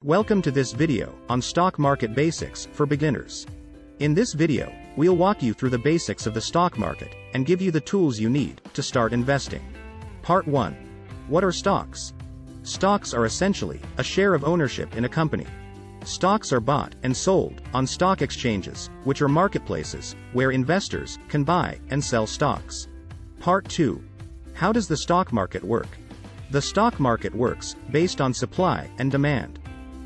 Welcome to this video on stock market basics for beginners. In this video, we'll walk you through the basics of the stock market and give you the tools you need to start investing. Part 1. What are stocks? Stocks are essentially a share of ownership in a company. Stocks are bought and sold on stock exchanges, which are marketplaces where investors can buy and sell stocks. Part 2. How does the stock market work? The stock market works based on supply and demand.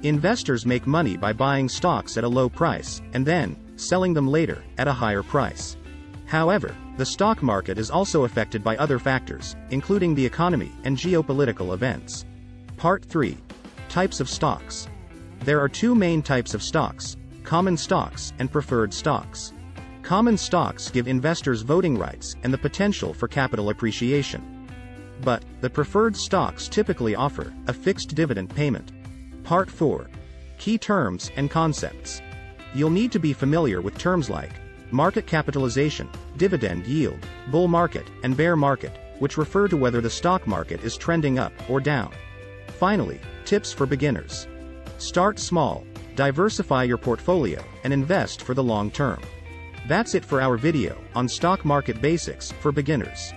Investors make money by buying stocks at a low price and then selling them later at a higher price. However, the stock market is also affected by other factors, including the economy and geopolitical events. Part 3. Types of stocks. There are two main types of stocks: common stocks and preferred stocks. Common stocks give investors voting rights and the potential for capital appreciation. But the preferred stocks typically offer a fixed dividend payment. Part 4. Key terms and concepts. You'll need to be familiar with terms like market capitalization, dividend yield, bull market, and bear market, which refer to whether the stock market is trending up or down. Finally, tips for beginners. Start small, diversify your portfolio, and invest for the long term. That's it for our video on stock market basics for beginners.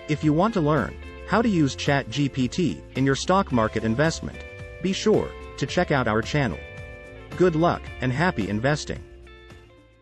If you want to learn how to use ChatGPT in your stock market investment, be sure to check out our channel. Good luck and happy investing!